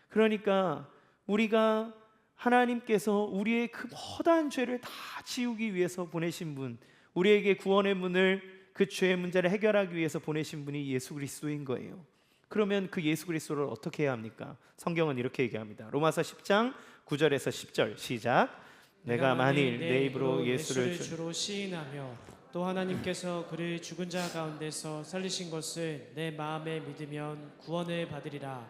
그러니까 우리가 하나님께서 우리의 그 허다한 죄를 다 지우기 위해서 보내신 분, 우리에게 구원의 문을, 그 죄의 문제를 해결하기 위해서 보내신 분이 예수 그리스도인 거예요. 그러면 그 예수 그리스도를 어떻게 해야 합니까? 성경은 이렇게 얘기합니다. 로마서 10장 9절에서 10절 시작. 내가 만일 내 입으로 예수를 주로 시인하며 또 하나님께서 그를 죽은 자 가운데서 살리신 것을 내 마음에 믿으면 구원을 받으리라.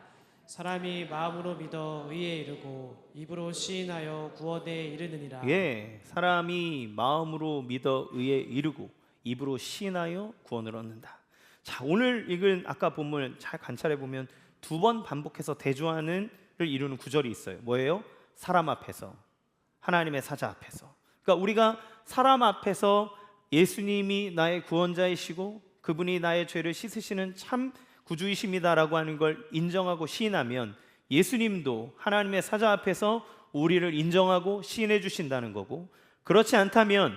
사람이 마음으로 믿어 의에 이르고 입으로 시인하여 구원에 이르느니라. 예, 사람이 마음으로 믿어 의에 이르고 입으로 시인하여 구원을 얻는다. 자, 오늘 읽은 아까 본문을 잘 관찰해 보면 두 번 반복해서 대조하는을 이루는 구절이 있어요. 뭐예요? 사람 앞에서, 하나님의 사자 앞에서. 그러니까 우리가 사람 앞에서 예수님이 나의 구원자이시고 그분이 나의 죄를 씻으시는 참 구주이십니다라고 하는 걸 인정하고 시인하면 예수님도 하나님의 사자 앞에서 우리를 인정하고 시인해 주신다는 거고, 그렇지 않다면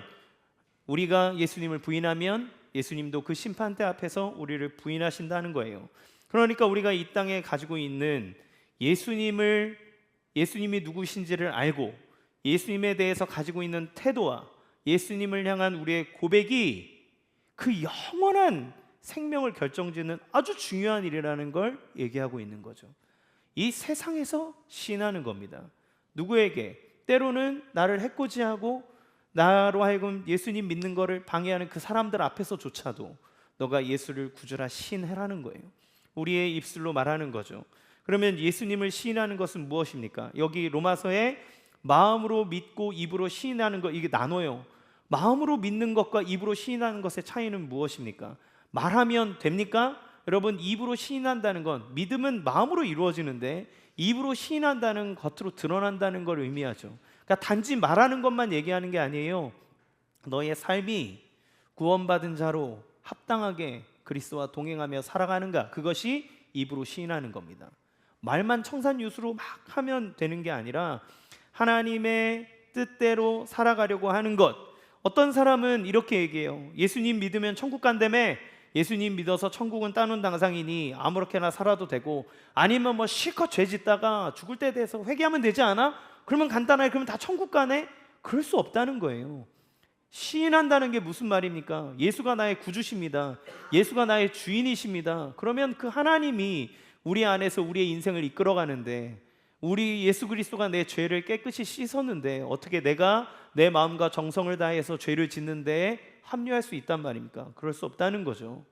우리가 예수님을 부인하면 예수님도 그 심판대 앞에서 우리를 부인하신다는 거예요. 그러니까 우리가 이 땅에 가지고 있는 예수님이 누구신지를 알고 예수님에 대해서 가지고 있는 태도와 예수님을 향한 우리의 고백이 그 영원한 생명을 결정짓는 아주 중요한 일이라는 걸 얘기하고 있는 거죠. 이 세상에서 시인하는 겁니다. 누구에게? 때로는 나를 해코지하고 나로 하여금 예수님 믿는 거를 방해하는 그 사람들 앞에서조차도 너가 예수를 구주라 시인해라는 거예요. 우리의 입술로 말하는 거죠. 그러면 예수님을 시인하는 것은 무엇입니까? 여기 로마서에 마음으로 믿고 입으로 시인하는 것, 이게 나눠요. 마음으로 믿는 것과 입으로 시인하는 것의 차이는 무엇입니까? 말하면 됩니까? 여러분, 입으로 시인한다는 건 믿음은 마음으로 이루어지는데 입으로 시인한다는 겉으로 드러난다는 걸 의미하죠. 그러니까 단지 말하는 것만 얘기하는 게 아니에요. 너의 삶이 구원받은 자로 합당하게 그리스도와 동행하며 살아가는가, 그것이 입으로 시인하는 겁니다. 말만 청산유수로 막 하면 되는 게 아니라 하나님의 뜻대로 살아가려고 하는 것. 어떤 사람은 이렇게 얘기해요. 예수님 믿으면 천국 간다며. 예수님 믿어서 천국은 따놓은 당상이니 아무렇게나 살아도 되고, 아니면 뭐 실컷 죄 짓다가 죽을 때 돼서 회개하면 되지 않아? 그러면 간단하게, 그러면 다 천국 가네? 그럴 수 없다는 거예요. 시인한다는 게 무슨 말입니까? 예수가 나의 구주십니다. 예수가 나의 주인이십니다. 그러면 그 하나님이 우리 안에서 우리의 인생을 이끌어가는데, 우리 예수 그리스도가 내 죄를 깨끗이 씻었는데 어떻게 내가 내 마음과 정성을 다해서 죄를 짓는 데에 합류할 수 있단 말입니까? 그럴 수 없다는 거죠.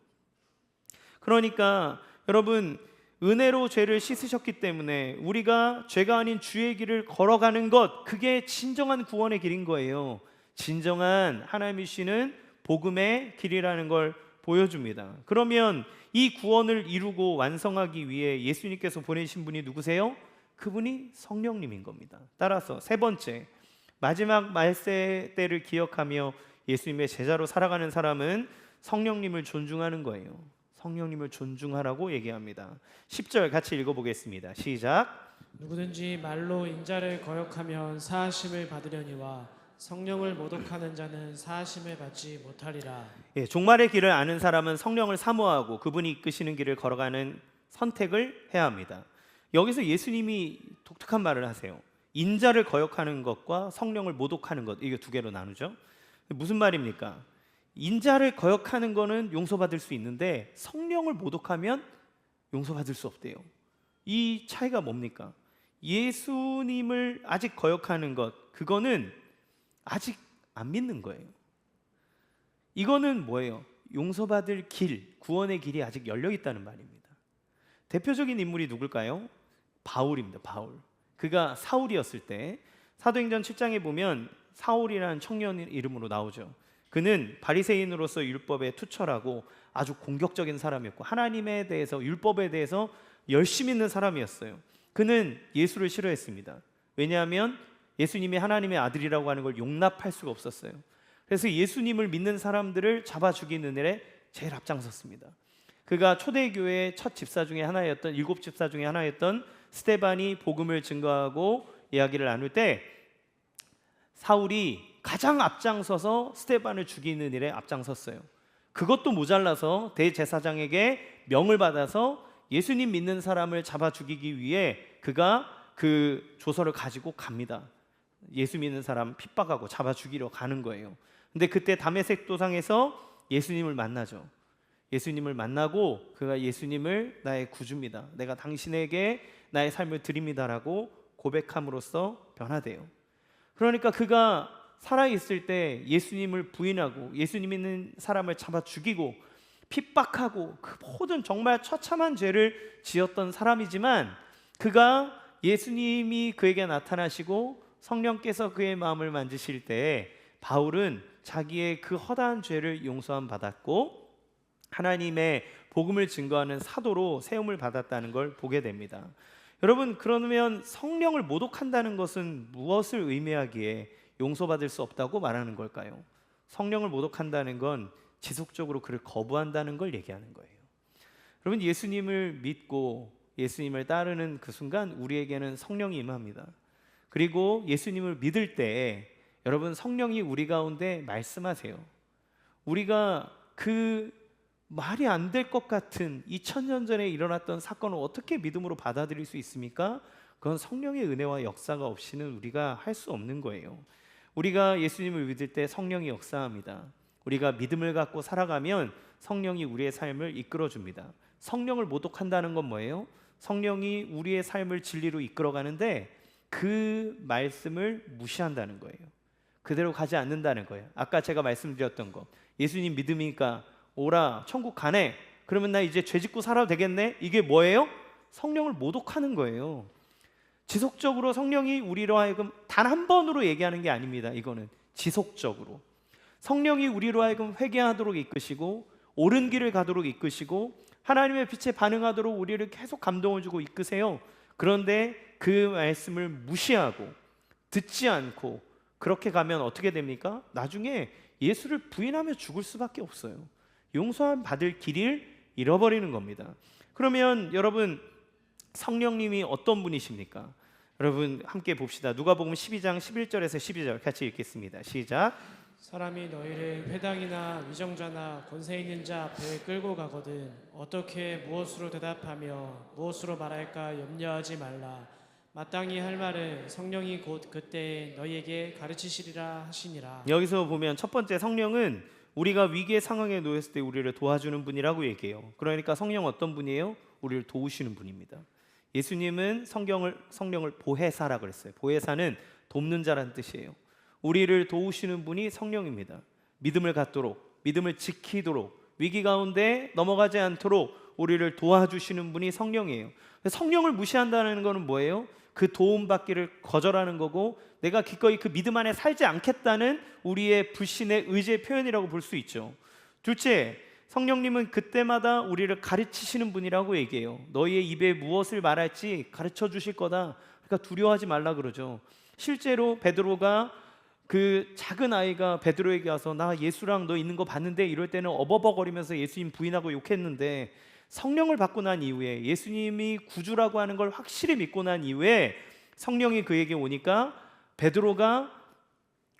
그러니까 여러분, 은혜로 죄를 씻으셨기 때문에 우리가 죄가 아닌 주의 길을 걸어가는 것, 그게 진정한 구원의 길인 거예요. 진정한 하나님이시는 복음의 길이라는 걸 보여줍니다. 그러면 이 구원을 이루고 완성하기 위해 예수님께서 보내신 분이 누구세요? 그분이 성령님인 겁니다. 따라서 세 번째, 마지막 말세 때를 기억하며 예수님의 제자로 살아가는 사람은 성령님을 존중하는 거예요. 성령님을 존중하라고 얘기합니다. 10절 같이 읽어보겠습니다. 시작. 누구든지 말로 인자를 거역하면 사하심을 받으려니와 성령을 모독하는 자는 사하심을 받지 못하리라. 예, 종말의 길을 아는 사람은 성령을 사모하고 그분이 이끄시는 길을 걸어가는 선택을 해야 합니다. 여기서 예수님이 독특한 말을 하세요. 인자를 거역하는 것과 성령을 모독하는 것, 이게 두 개로 나누죠. 무슨 말입니까? 인자를 거역하는 거는 용서받을 수 있는데 성령을 모독하면 용서받을 수 없대요. 이 차이가 뭡니까? 예수님을 아직 거역하는 것, 그거는 아직 안 믿는 거예요. 이거는 뭐예요? 용서받을 길, 구원의 길이 아직 열려 있다는 말입니다. 대표적인 인물이 누굴까요? 바울입니다. 바울. 그가 사울이었을 때 사도행전 7장에 보면 사울이라는 청년 이름으로 나오죠. 그는 바리새인으로서 율법에 투철하고 아주 공격적인 사람이었고 하나님에 대해서, 율법에 대해서 열심히 있는 사람이었어요. 그는 예수를 싫어했습니다. 왜냐하면 예수님이 하나님의 아들이라고 하는 걸 용납할 수가 없었어요. 그래서 예수님을 믿는 사람들을 잡아 죽이는 일에 제일 앞장섰습니다. 그가 초대교회의 첫 집사 중에 하나였던, 7 집사 중에 하나였던 스데반이 복음을 증거하고 이야기를 나눌 때 사울이 가장 앞장서서 스데반을 죽이는 일에 앞장섰어요. 그것도 모자라서 대제사장에게 명을 받아서 예수님 믿는 사람을 잡아 죽이기 위해 그가 그 조서를 가지고 갑니다. 예수 믿는 사람 핍박하고 잡아 죽이러 가는 거예요. 근데 그때 다메섹 도상에서 예수님을 만나죠. 예수님을 만나고 그가 예수님을 나의 구주입니다, 내가 당신에게 나의 삶을 드립니다라고 고백함으로써 변화돼요. 그러니까 그가 살아있을 때 예수님을 부인하고 예수님 있는 사람을 잡아 죽이고 핍박하고 그 모든 정말 처참한 죄를 지었던 사람이지만, 그가 예수님이 그에게 나타나시고 성령께서 그의 마음을 만지실 때 바울은 자기의 그 허다한 죄를 용서함 받았고 하나님의 복음을 증거하는 사도로 세움을 받았다는 걸 보게 됩니다. 여러분, 그러면 성령을 모독한다는 것은 무엇을 의미하기에 용서받을 수 없다고 말하는 걸까요? 성령을 모독한다는 건 지속적으로 그를 거부한다는 걸 얘기하는 거예요. 여러분, 예수님을 믿고 예수님을 따르는 그 순간 우리에게는 성령이 임합니다. 그리고 예수님을 믿을 때 여러분, 성령이 우리 가운데 말씀하세요. 우리가 그 말이 안 될 것 같은 2000년 전에 일어났던 사건을 어떻게 믿음으로 받아들일 수 있습니까? 그건 성령의 은혜와 역사가 없이는 우리가 할 수 없는 거예요. 우리가 예수님을 믿을 때 성령이 역사합니다. 우리가 믿음을 갖고 살아가면 성령이 우리의 삶을 이끌어줍니다. 성령을 모독한다는 건 뭐예요? 성령이 우리의 삶을 진리로 이끌어가는데 그 말씀을 무시한다는 거예요. 그대로 가지 않는다는 거예요. 아까 제가 말씀드렸던 거, 예수님 믿으니까 오라 천국 가네, 그러면 나 이제 죄 짓고 살아도 되겠네, 이게 뭐예요? 성령을 모독하는 거예요. 지속적으로 성령이 우리로 하여금 단 한 번으로 얘기하는 게 아닙니다. 이거는 지속적으로 성령이 우리로 하여금 회개하도록 이끄시고 옳은 길을 가도록 이끄시고 하나님의 빛에 반응하도록 우리를 계속 감동을 주고 이끄세요. 그런데 그 말씀을 무시하고 듣지 않고 그렇게 가면 어떻게 됩니까? 나중에 예수를 부인하며 죽을 수밖에 없어요. 용서함 받을 길을 잃어버리는 겁니다. 그러면 여러분, 성령님이 어떤 분이십니까? 여러분 함께 봅시다. 누가복음 12장 11절에서 12절 같이 읽겠습니다. 시작. 사람이 너희를 회당이나 위정자나 권세 있는 자 앞에 끌고 가거든 어떻게 무엇으로 대답하며 무엇으로 말할까 염려하지 말라. 마땅히 할 말은 성령이 곧 그때 너희에게 가르치시리라 하시니라. 여기서 보면 첫 번째, 성령은 우리가 위기의 상황에 놓였을 때 우리를 도와주는 분이라고 얘기해요. 그러니까 성령 어떤 분이에요? 우리를 도우시는 분입니다. 예수님은 성령을 보혜사라 그랬어요. 보혜사는 돕는 자라는 뜻이에요. 우리를 도우시는 분이 성령입니다. 믿음을 갖도록, 믿음을 지키도록, 위기 가운데 넘어가지 않도록 우리를 도와주시는 분이 성령이에요. 성령을 무시한다는 것은 뭐예요? 그 도움받기를 거절하는 거고 내가 기꺼이 그 믿음 안에 살지 않겠다는 우리의 불신의 의지의 표현이라고 볼 수 있죠. 둘째, 성령님은 그때마다 우리를 가르치시는 분이라고 얘기해요. 너희의 입에 무엇을 말할지 가르쳐 주실 거다. 그러니까 두려워하지 말라 그러죠. 실제로 베드로가, 그 작은 아이가 베드로에게 와서 나 예수랑 너 있는 거 봤는데 이럴 때는 어버버거리면서 예수님 부인하고 욕했는데, 성령을 받고 난 이후에 예수님이 구주라고 하는 걸 확실히 믿고 난 이후에 성령이 그에게 오니까 베드로가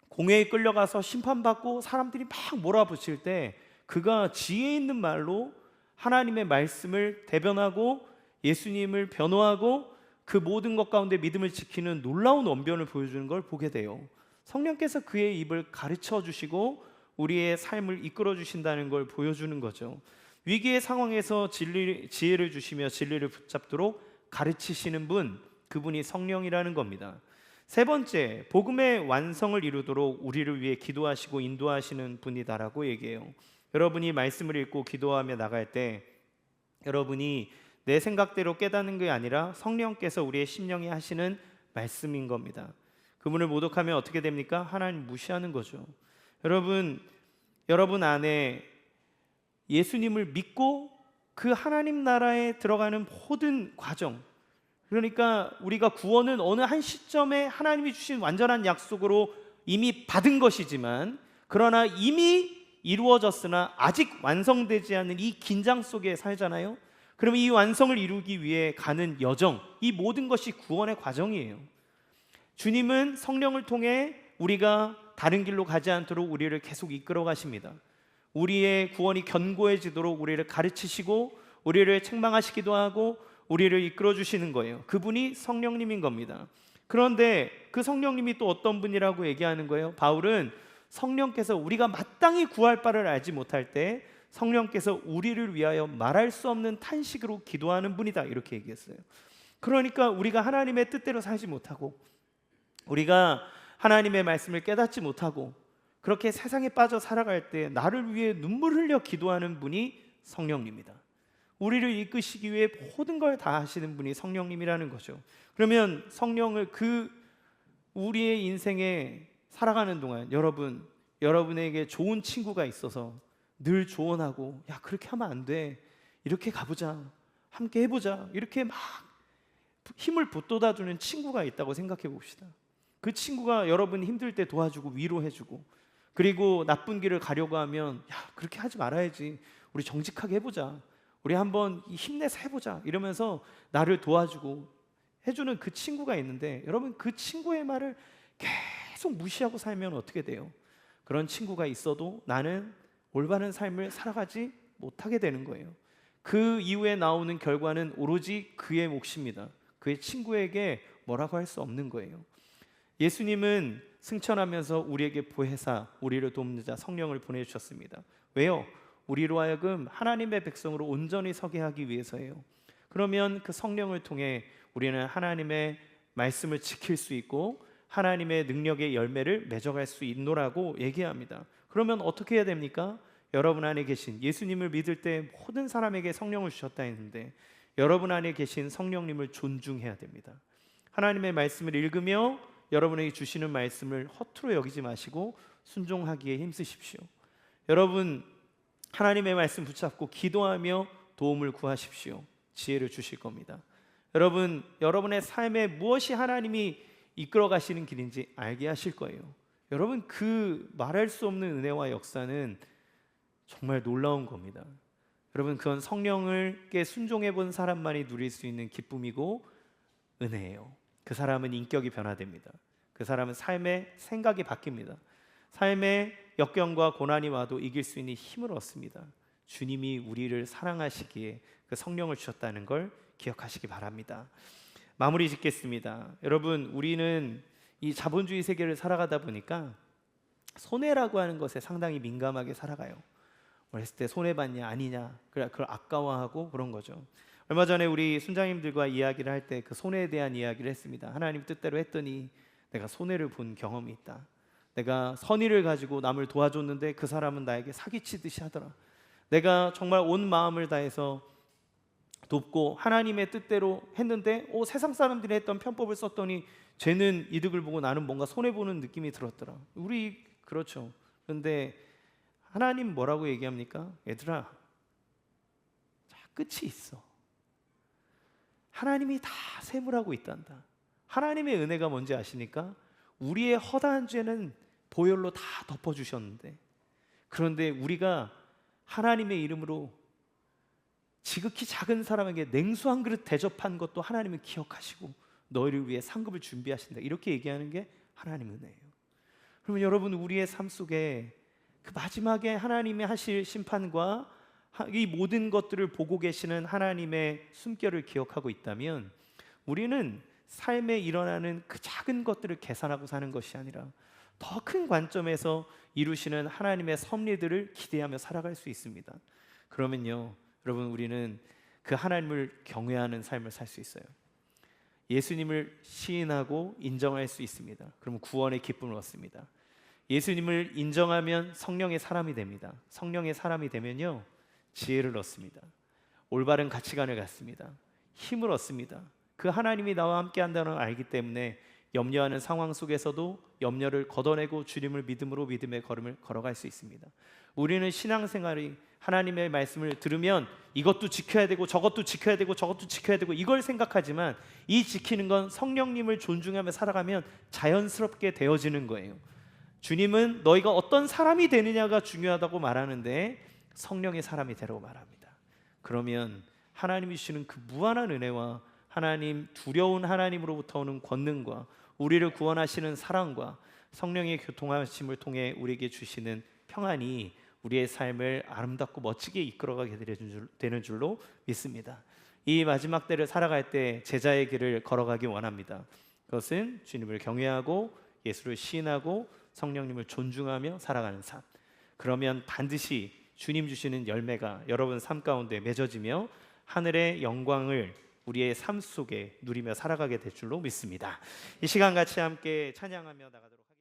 공회에 끌려가서 심판받고 사람들이 막 몰아붙일 때 그가 지혜 있는 말로 하나님의 말씀을 대변하고 예수님을 변호하고 그 모든 것 가운데 믿음을 지키는 놀라운 언변을 보여주는 걸 보게 돼요. 성령께서 그의 입을 가르쳐 주시고 우리의 삶을 이끌어 주신다는 걸 보여주는 거죠. 위기의 상황에서 지혜를 주시며 진리를 붙잡도록 가르치시는 분, 그분이 성령이라는 겁니다. 세 번째, 복음의 완성을 이루도록 우리를 위해 기도하시고 인도하시는 분이다라고 얘기해요. 여러분이 말씀을 읽고 기도하며 나갈 때 여러분이 내 생각대로 깨닫는 게 아니라 성령께서 우리의 심령에 하시는 말씀인 겁니다. 그분을 모독하면 어떻게 됩니까? 하나님 무시하는 거죠. 여러분 안에 예수님을 믿고 그 하나님 나라에 들어가는 모든 과정, 그러니까 우리가 구원은 어느 한 시점에 하나님이 주신 완전한 약속으로 이미 받은 것이지만, 그러나 이미 이루어졌으나 아직 완성되지 않은 이 긴장 속에 살잖아요. 그러면 이 완성을 이루기 위해 가는 여정, 이 모든 것이 구원의 과정이에요. 주님은 성령을 통해 우리가 다른 길로 가지 않도록 우리를 계속 이끌어 가십니다. 우리의 구원이 견고해지도록 우리를 가르치시고 우리를 책망하시기도 하고 우리를 이끌어 주시는 거예요. 그분이 성령님인 겁니다. 그런데 그 성령님이 또 어떤 분이라고 얘기하는 거예요? 바울은 성령께서 우리가 마땅히 구할 바를 알지 못할 때 성령께서 우리를 위하여 말할 수 없는 탄식으로 기도하는 분이다, 이렇게 얘기했어요. 그러니까 우리가 하나님의 뜻대로 살지 못하고 우리가 하나님의 말씀을 깨닫지 못하고 그렇게 세상에 빠져 살아갈 때 나를 위해 눈물 흘려 기도하는 분이 성령님이다. 우리를 이끄시기 위해 모든 걸 다 하시는 분이 성령님이라는 거죠. 그러면 성령을 우리의 인생에 살아가는 동안 여러분에게 좋은 친구가 있어서 늘 조언하고, 야 그렇게 하면 안 돼, 이렇게 가보자, 함께 해보자, 이렇게 막 힘을 북돋아주는 친구가 있다고 생각해 봅시다. 그 친구가 여러분 힘들 때 도와주고 위로해주고, 그리고 나쁜 길을 가려고 하면 야 그렇게 하지 말아야지, 우리 정직하게 해보자, 우리 한번 힘내서 해보자, 이러면서 나를 도와주고 해주는 그 친구가 있는데, 여러분 그 친구의 말을 계속 무시하고 살면 어떻게 돼요? 그런 친구가 있어도 나는 올바른 삶을 살아가지 못하게 되는 거예요. 그 이후에 나오는 결과는 오로지 그의 몫입니다. 그의 친구에게 뭐라고 할 수 없는 거예요. 예수님은 승천하면서 우리에게 보혜사, 우리를 돕는 자 성령을 보내주셨습니다. 왜요? 우리로 하여금 하나님의 백성으로 온전히 서게 하기 위해서예요. 그러면 그 성령을 통해 우리는 하나님의 말씀을 지킬 수 있고 하나님의 능력의 열매를 맺어갈 수 있노라고 얘기합니다. 그러면 어떻게 해야 됩니까? 여러분 안에 계신 예수님을 믿을 때 모든 사람에게 성령을 주셨다 했는데, 여러분 안에 계신 성령님을 존중해야 됩니다. 하나님의 말씀을 읽으며 여러분에게 주시는 말씀을 허투루 여기지 마시고 순종하기에 힘쓰십시오. 여러분 하나님의 말씀 붙잡고 기도하며 도움을 구하십시오. 지혜를 주실 겁니다. 여러분의 삶에 무엇이 하나님이 이끌어 가시는 길인지 알게 하실 거예요. 여러분 그 말할 수 없는 은혜와 역사는 정말 놀라운 겁니다. 여러분 그건 성령을께 순종해 본 사람만이 누릴 수 있는 기쁨이고 은혜예요. 그 사람은 인격이 변화됩니다. 그 사람은 삶의 생각이 바뀝니다. 삶의 역경과 고난이 와도 이길 수 있는 힘을 얻습니다. 주님이 우리를 사랑하시기에 그 성령을 주셨다는 걸 기억하시기 바랍니다. 마무리 짓겠습니다. 여러분 우리는 이 자본주의 세계를 살아가다 보니까 손해라고 하는 것에 상당히 민감하게 살아가요. 어렸을 때 손해봤냐 아니냐, 그걸 아까워하고 그런 거죠. 얼마 전에 우리 순장님들과 이야기를 할 때 그 손해에 대한 이야기를 했습니다. 하나님 뜻대로 했더니 내가 손해를 본 경험이 있다. 내가 선의를 가지고 남을 도와줬는데 그 사람은 나에게 사기치듯이 하더라. 내가 정말 온 마음을 다해서 돕고 하나님의 뜻대로 했는데 세상 사람들이 했던 편법을 썼더니 쟤는 이득을 보고 나는 뭔가 손해보는 느낌이 들었더라. 우리 그렇죠. 그런데 하나님 뭐라고 얘기합니까? 얘들아, 자, 끝이 있어. 하나님이 다 세물하고 있단다. 하나님의 은혜가 뭔지 아십니까? 우리의 허다한 죄는 보혈로 다 덮어주셨는데, 그런데 우리가 하나님의 이름으로 지극히 작은 사람에게 냉수 한 그릇 대접한 것도 하나님은 기억하시고 너희를 위해 상급을 준비하신다, 이렇게 얘기하는 게 하나님 은혜예요. 그러면 여러분 우리의 삶 속에 그 마지막에 하나님이 하실 심판과 이 모든 것들을 보고 계시는 하나님의 숨결을 기억하고 있다면, 우리는 삶에 일어나는 그 작은 것들을 계산하고 사는 것이 아니라 더 큰 관점에서 이루시는 하나님의 섭리들을 기대하며 살아갈 수 있습니다. 그러면요 여러분 우리는 그 하나님을 경외하는 삶을 살 수 있어요. 예수님을 시인하고 인정할 수 있습니다. 그러면 구원의 기쁨을 얻습니다. 예수님을 인정하면 성령의 사람이 됩니다. 성령의 사람이 되면요, 지혜를 얻습니다. 올바른 가치관을 갖습니다. 힘을 얻습니다. 그 하나님이 나와 함께 한다는 걸 알기 때문에 염려하는 상황 속에서도 염려를 걷어내고 주님을 믿음으로 믿음의 걸음을 걸어갈 수 있습니다. 우리는 신앙생활이 하나님의 말씀을 들으면 이것도 지켜야 되고 저것도 지켜야 되고 저것도 지켜야 되고 이걸 생각하지만, 이 지키는 건 성령님을 존중하며 살아가면 자연스럽게 되어지는 거예요. 주님은 너희가 어떤 사람이 되느냐가 중요하다고 말하는데 성령의 사람이 되라고 말합니다. 그러면 하나님이 주시는 그 무한한 은혜와 하나님, 두려운 하나님으로부터 오는 권능과 우리를 구원하시는 사랑과 성령의 교통하심을 통해 우리에게 주시는 평안이 우리의 삶을 아름답고 멋지게 이끌어가게 되는 줄로 믿습니다. 이 마지막 때를 살아갈 때 제자의 길을 걸어가기 원합니다. 그것은 주님을 경외하고 예수를 시인하고 성령님을 존중하며 살아가는 삶. 그러면 반드시 주님 주시는 열매가 여러분 삶 가운데 맺어지며 하늘의 영광을 우리의 삶 속에 누리며 살아가게 될 줄로 믿습니다. 이 시간 같이 함께 찬양하며 나가도록 하겠습니다.